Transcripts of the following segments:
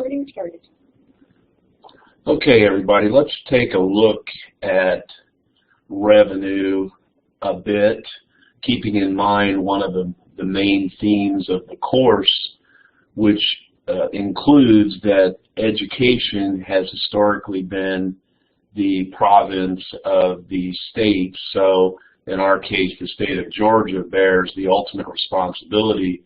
recording started. Okay, everybody, let's take a look at revenue a bit, keeping in mind one of the main themes of the course, which includes that education has historically been the province of the state. So in our case, the state of Georgia bears the ultimate responsibility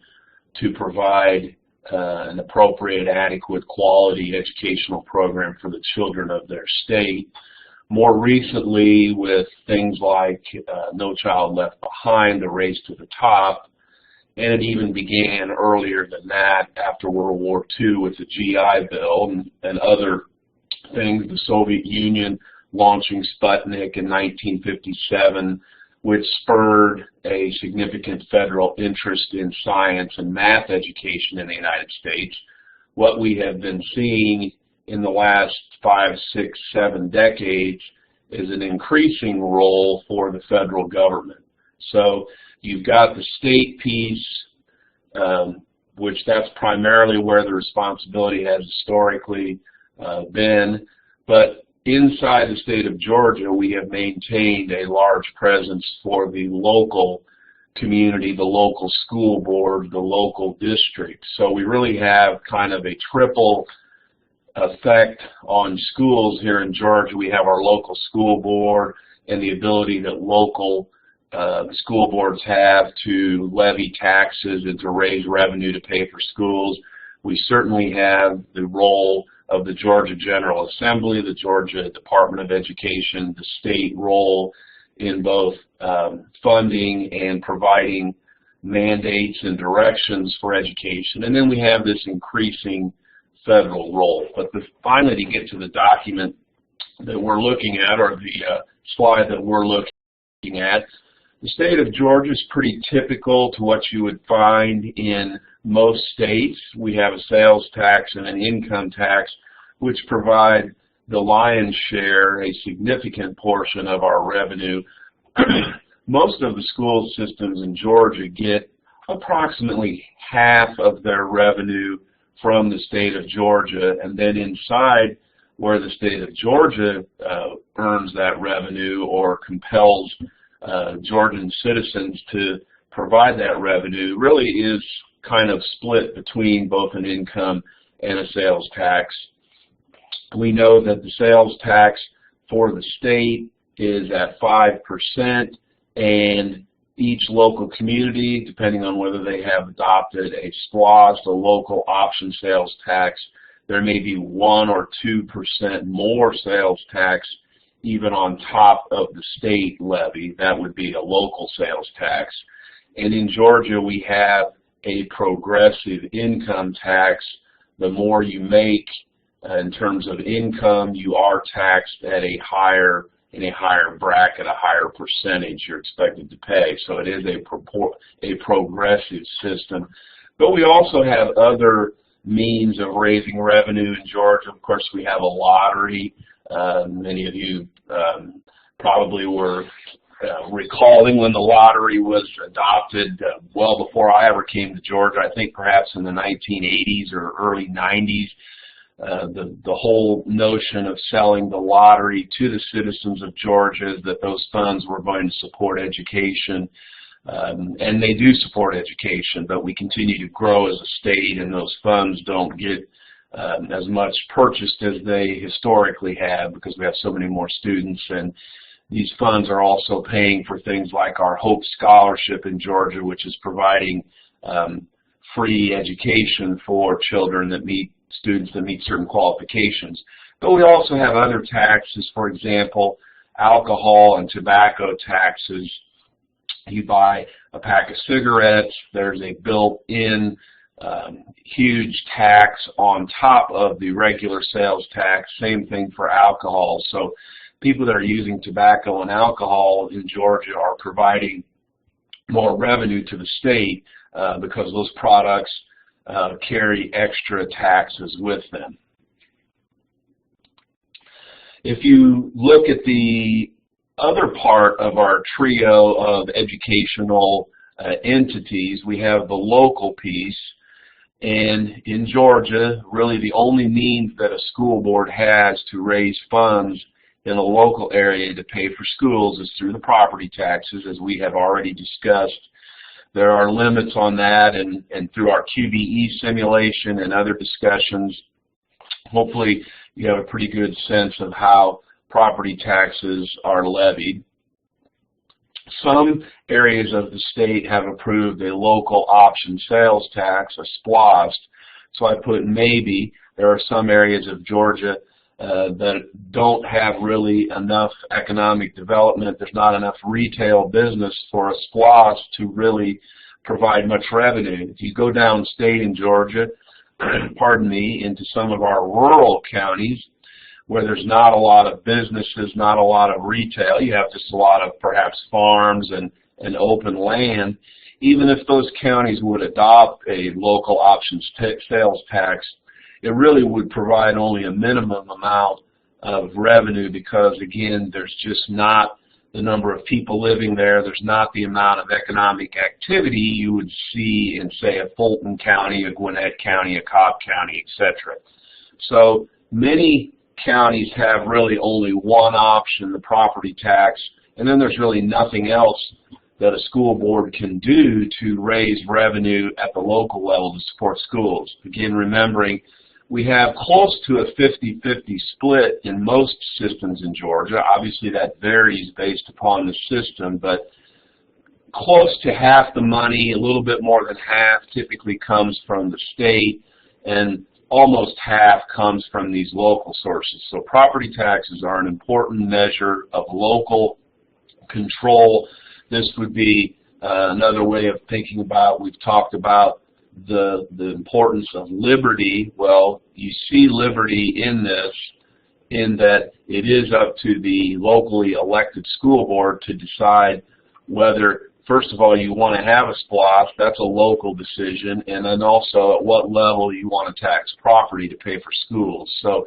to provide an appropriate, adequate, quality educational program for the children of their state. More recently, with things like No Child Left Behind, the race to the top, and it even began earlier than that after World War II with the GI Bill and other things, the Soviet Union launching Sputnik in 1957, which spurred a significant federal interest in science and math education in the United States. What we have been seeing in the last 5, 6, 7 decades is an increasing role for the federal government. So you've got the state piece, which that's primarily where the responsibility has historically been, but inside the state of Georgia, we have maintained a large presence for the local community, the local school board, the local district. So we really have kind of a triple effect on schools here in Georgia. We have our local school board and the ability that local school boards have to levy taxes and to raise revenue to pay for schools. We certainly have the role of the Georgia General Assembly, the Georgia Department of Education, the state role in both funding and providing mandates and directions for education. And then we have this increasing federal role. But finally, to get to the document that we're looking at, or the slide that we're looking at, the state of Georgia is pretty typical to what you would find in most states. We have a sales tax and an income tax, which provide the lion's share, a significant portion of our revenue. Most of the school systems in Georgia get approximately half of their revenue from the state of Georgia, and then inside where the state of Georgia earns that revenue or compels Georgian citizens to provide that revenue really is kind of split between both an income and a sales tax. We know that the sales tax for the state is at 5%, and each local community, depending on whether they have adopted a SPLOST, a local option sales tax, there may be 1 or 2% more sales tax even on top of the state levy. That would be a local sales tax. And in Georgia, we have a progressive income tax. The more you make in terms of income, you are taxed at in a higher bracket, a higher percentage you're expected to pay. So it is a progressive system. But we also have other means of raising revenue in Georgia. Of course, we have a lottery. Many of you probably were recalling when the lottery was adopted well before I ever came to Georgia, I think perhaps in the 1980s or early 90s. The whole notion of selling the lottery to the citizens of Georgia is that those funds were going to support education, and they do support education, but we continue to grow as a state, and those funds don't get as much purchased as they historically have because we have so many more students. And these funds are also paying for things like our Hope Scholarship in Georgia, which is providing free education for students that meet certain qualifications. But we also have other taxes, for example, alcohol and tobacco taxes. You buy a pack of cigarettes, there's a built-in huge tax on top of the regular sales tax. Same thing for alcohol. So people that are using tobacco and alcohol in Georgia are providing more revenue to the state because those products carry extra taxes with them. If you look at the other part of our trio of educational entities, we have the local piece, And in Georgia, really the only means that a school board has to raise funds in a local area to pay for schools is through the property taxes, as we have already discussed. There are limits on that, and through our QBE simulation and other discussions, hopefully you have a pretty good sense of how property taxes are levied. Some areas of the state have approved a local option sales tax, a SPLOST, so I put maybe. There are some areas of Georgia that don't have really enough economic development. There's not enough retail business for a SPLOST to really provide much revenue. If you go downstate in Georgia, pardon me, into some of our rural counties where there's not a lot of businesses, not a lot of retail, you have just a lot of perhaps farms and open land. Even if those counties would adopt a local options sales tax, it really would provide only a minimum amount of revenue because, again, there's just not the number of people living there. There's not the amount of economic activity you would see in, say, a Fulton County, a Gwinnett County, a Cobb County, etc. So many counties have really only one option, the property tax, and then there's really nothing else that a school board can do to raise revenue at the local level to support schools. Again, remembering we have close to a 50-50 split in most systems in Georgia. Obviously that varies based upon the system, but close to half the money, a little bit more than half, typically comes from the state, and almost half comes from these local sources. So property taxes are an important measure of local control. This would be another way of thinking about, we've talked about the importance of liberty. Well, you see liberty in this, in that it is up to the locally elected school board to decide whether, first of all, you want to have a SPLOST, that's a local decision, and then also at what level you want to tax property to pay for schools. So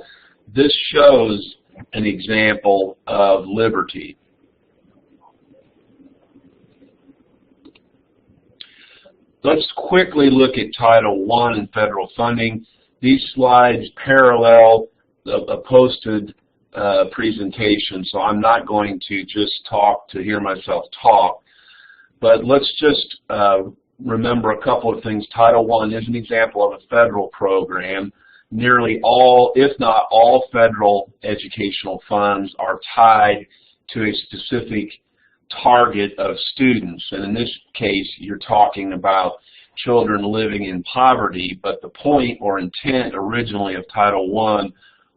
this shows an example of liberty. Let's quickly look at Title I and federal funding. These slides parallel a posted presentation, so I'm not going to just talk to hear myself talk. But let's just remember a couple of things. Title I is an example of a federal program. Nearly all, if not all, federal educational funds are tied to a specific target of students. And in this case, you're talking about children living in poverty, but the point or intent originally of Title I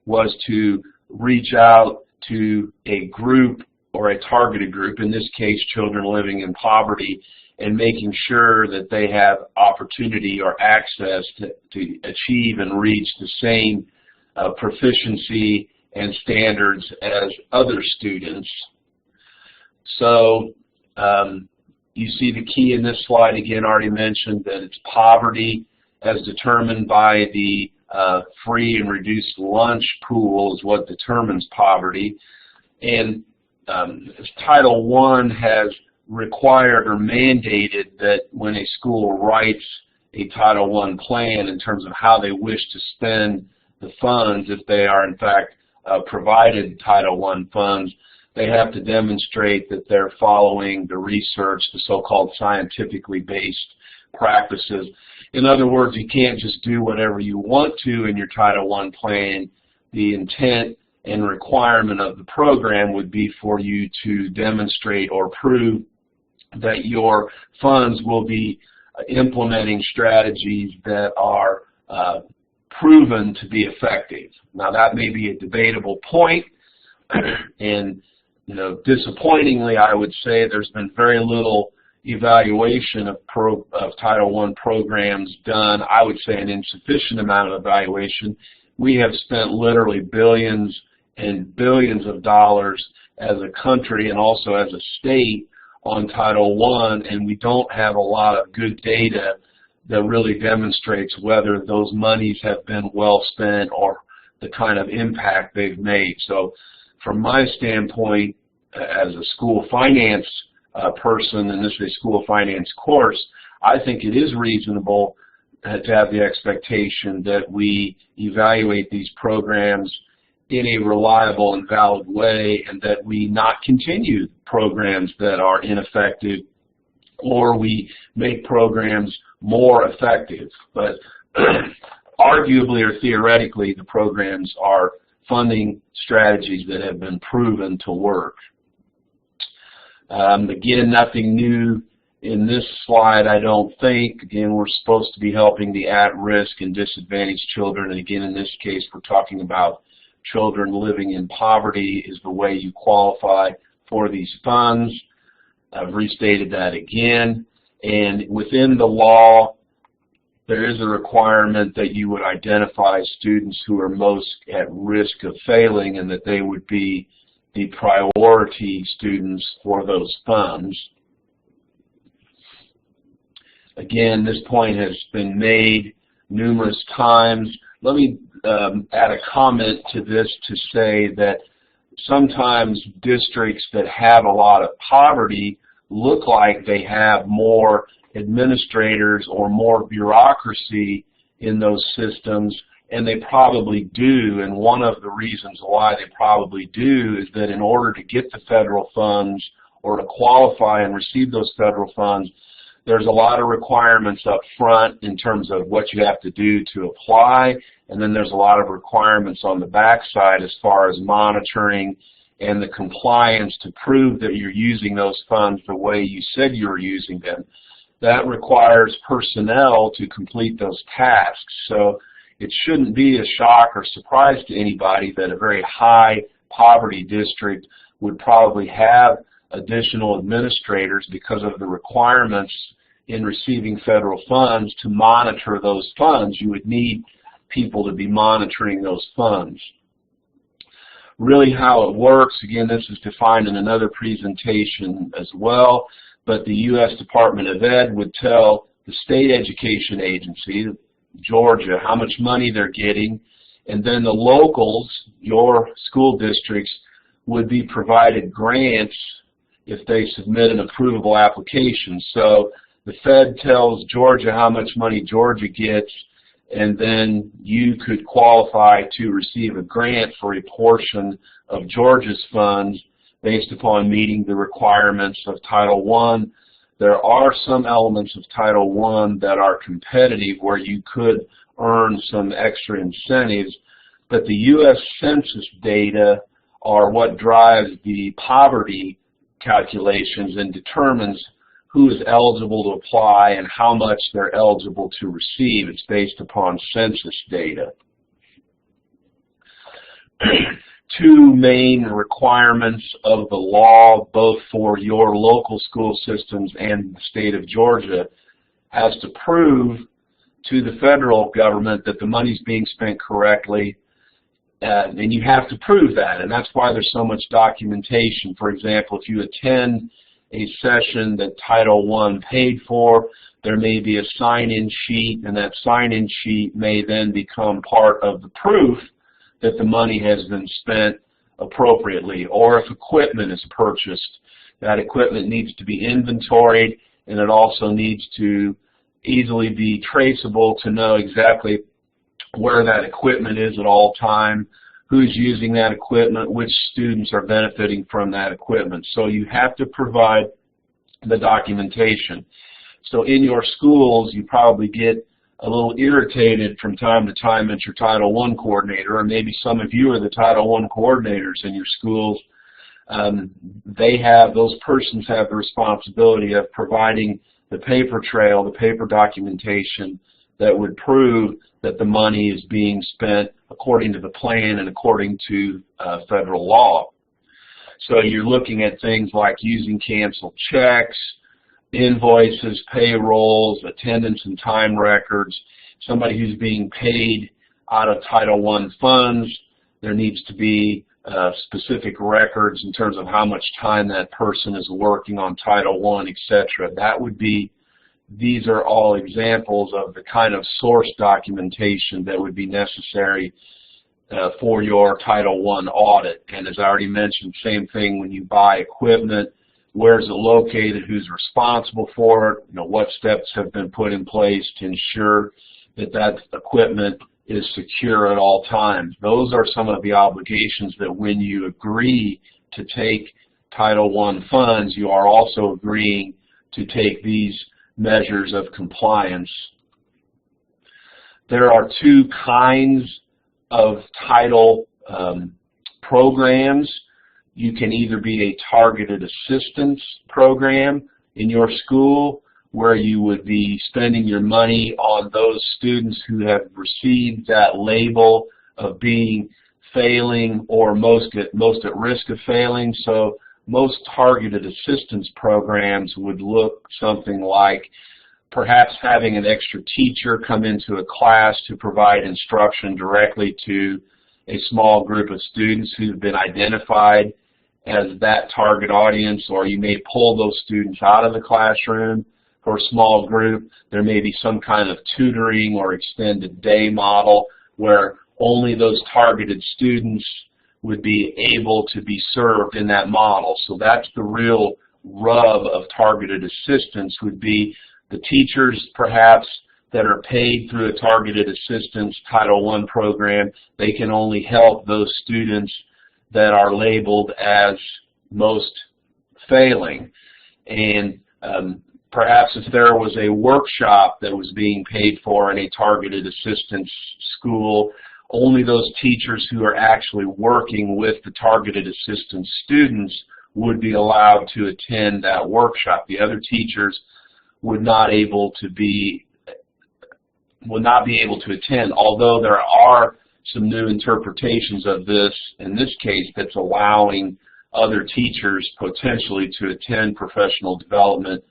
was to reach out to a group or a targeted group, in this case children living in poverty, and making sure that they have opportunity or access to achieve and reach the same proficiency and standards as other students. So you see the key in this slide, again, already mentioned that it's poverty as determined by the free and reduced lunch pool is what determines poverty. And Title I has required or mandated that when a school writes a Title I plan in terms of how they wish to spend the funds, if they are in fact provided Title I funds, they have to demonstrate that they're following the research, the so-called scientifically based practices. In other words, you can't just do whatever you want to in your Title I plan. The intent and requirement of the program would be for you to demonstrate or prove that your funds will be implementing strategies that are proven to be effective. Now that may be a debatable point, and disappointingly, I would say there's been very little evaluation of Title I programs done. I would say an insufficient amount of evaluation. We have spent literally billions and billions of dollars as a country and also as a state on Title I, and we don't have a lot of good data that really demonstrates whether those monies have been well spent or the kind of impact they've made. So from my standpoint, as a school finance person, and this is a school finance course, I think it is reasonable to have the expectation that we evaluate these programs in a reliable and valid way, and that we not continue programs that are ineffective, or we make programs more effective. But arguably or theoretically, the programs are funding strategies that have been proven to work. Again, nothing new in this slide, I don't think. Again, we're supposed to be helping the at-risk and disadvantaged children, and again, in this case, we're talking about children living in poverty is the way you qualify for these funds. I've restated that again, and within the law, there is a requirement that you would identify students who are most at risk of failing, and that they would be the priority students for those funds. Again, this point has been made numerous times. Let me add a comment to this to say that sometimes districts that have a lot of poverty look like they have more administrators or more bureaucracy in those systems, and they probably do. And one of the reasons why they probably do is that in order to get the federal funds or to qualify and receive those federal funds, there's a lot of requirements up front in terms of what you have to do to apply, and then there's a lot of requirements on the backside as far as monitoring and the compliance to prove that you're using those funds the way you said you were using them. That requires personnel to complete those tasks. So it shouldn't be a shock or surprise to anybody that a very high poverty district would probably have additional administrators because of the requirements in receiving federal funds to monitor those funds. You would need people to be monitoring those funds. Really how it works, again, this is defined in another presentation as well, but the U.S. Department of Ed would tell the state education agency, Georgia, how much money they're getting, and then the locals, your school districts, would be provided grants if they submit an approvable application. So the Fed tells Georgia how much money Georgia gets, and then you could qualify to receive a grant for a portion of Georgia's funds based upon meeting the requirements of Title I. There are some elements of Title I that are competitive where you could earn some extra incentives, but the U.S. Census data are what drives the poverty calculations and determines who is eligible to apply and how much they're eligible to receive. It's based upon census data. Two main requirements of the law, both for your local school systems and the state of Georgia, has to prove to the federal government that the money's being spent correctly, and you have to prove that, and that's why there's so much documentation. For example, if you attend a session that Title I paid for, there may be a sign-in sheet, and that sign-in sheet may then become part of the proof that the money has been spent appropriately. Or if equipment is purchased, that equipment needs to be inventoried, and it also needs to easily be traceable to know exactly where that equipment is at all time, who's using that equipment, which students are benefiting from that equipment. So you have to provide the documentation. So in your schools, you probably get a little irritated from time to time at your Title I coordinator, or maybe some of you are the Title I coordinators in your schools. Those persons have the responsibility of providing the paper trail, the paper documentation that would prove that the money is being spent according to the plan and according to federal law. So you're looking at things like using canceled checks, invoices, payrolls, attendance and time records. Somebody who's being paid out of Title I funds, there needs to be specific records in terms of how much time that person is working on Title I, etc. These are all examples of the kind of source documentation that would be necessary for your Title I audit. And as I already mentioned, same thing when you buy equipment, where is it located, who's responsible for it, what steps have been put in place to ensure that that equipment is secure at all times. Those are some of the obligations that when you agree to take Title I funds, you are also agreeing to take these measures of compliance. There are two kinds of Title programs. You can either be a targeted assistance program in your school, where you would be spending your money on those students who have received that label of being failing or most at risk of failing. So most targeted assistance programs would look something like perhaps having an extra teacher come into a class to provide instruction directly to a small group of students who've been identified as that target audience, or you may pull those students out of the classroom for a small group. There may be some kind of tutoring or extended day model where only those targeted students would be able to be served in that model. So that's the real rub of targeted assistance, would be the teachers perhaps that are paid through a targeted assistance Title I program. They can only help those students that are labeled as most failing. And perhaps if there was a workshop that was being paid for in a targeted assistance school, only those teachers who are actually working with the targeted assistance students would be allowed to attend that workshop. The other teachers would not be able to attend, although there are some new interpretations of this in this case that's allowing other teachers potentially to attend professional development,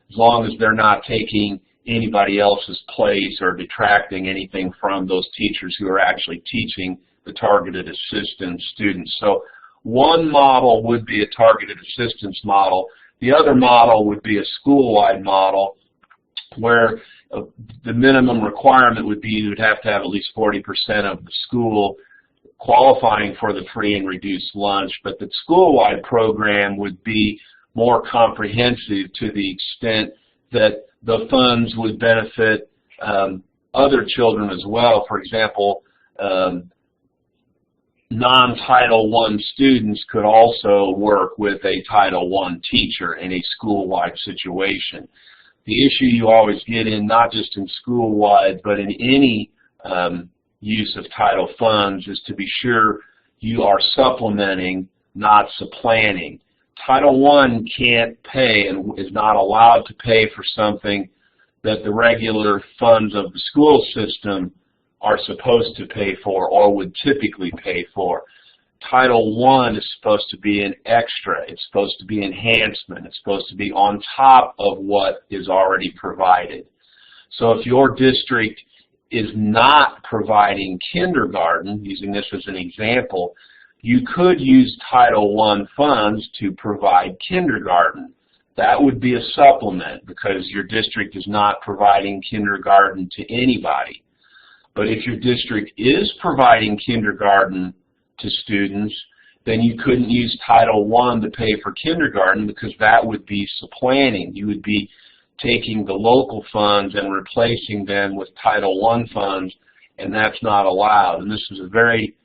as long as they're not taking anybody else's place or detracting anything from those teachers who are actually teaching the targeted assistance students. So one model would be a targeted assistance model. The other model would be a school-wide model, where the minimum requirement would be you would have to have at least 40% of the school qualifying for the free and reduced lunch. But the school-wide program would be more comprehensive to the extent that the funds would benefit other children as well. For example, non-Title I students could also work with a Title I teacher in a school-wide situation. The issue you always get in, not just in school-wide, but in any use of Title funds, is to be sure you are supplementing, not supplanting. Title I can't pay and is not allowed to pay for something that the regular funds of the school system are supposed to pay for or would typically pay for. Title I is supposed to be an extra. It's supposed to be enhancement. It's supposed to be on top of what is already provided. So if your district is not providing kindergarten, using this as an example, you could use Title I funds to provide kindergarten. That would be a supplement because your district is not providing kindergarten to anybody. But if your district is providing kindergarten to students, then you couldn't use Title I to pay for kindergarten, because that would be supplanting. You would be taking the local funds and replacing them with Title I funds, and that's not allowed. And this is a very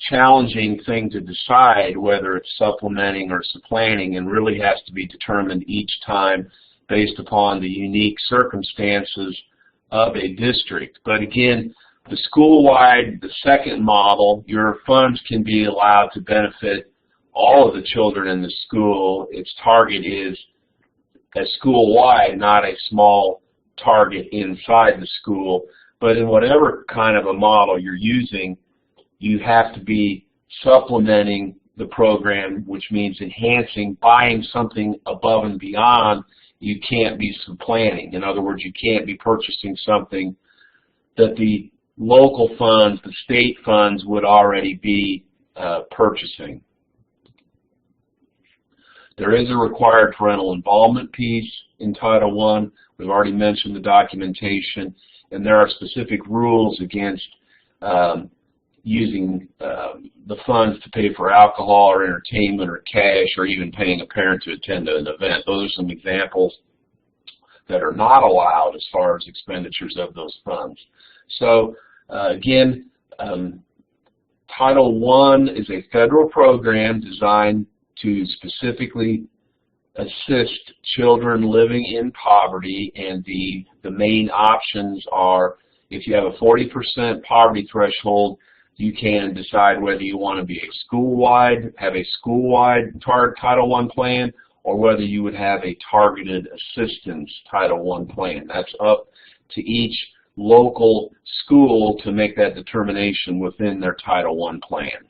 challenging thing to decide, whether it's supplementing or supplanting, and really has to be determined each time based upon the unique circumstances of a district. But again, the school-wide, the second model, your funds can be allowed to benefit all of the children in the school. Its target is a school-wide, not a small target inside the school. But in whatever kind of a model you're using, you have to be supplementing the program, which means enhancing, buying something above and beyond. You can't be supplanting. In other words, you can't be purchasing something that the local funds, the state funds, would already be purchasing. There is a required parental involvement piece in Title I. We've already mentioned the documentation, and there are specific rules against using the funds to pay for alcohol or entertainment or cash or even paying a parent to attend an event. Those are some examples that are not allowed as far as expenditures of those funds. So again, Title I is a federal program designed to specifically assist children living in poverty, and the main options are, if you have a 40% poverty threshold, you can decide whether you want to be have a school-wide Title I plan, or whether you would have a targeted assistance Title I plan. That's up to each local school to make that determination within their Title I plan.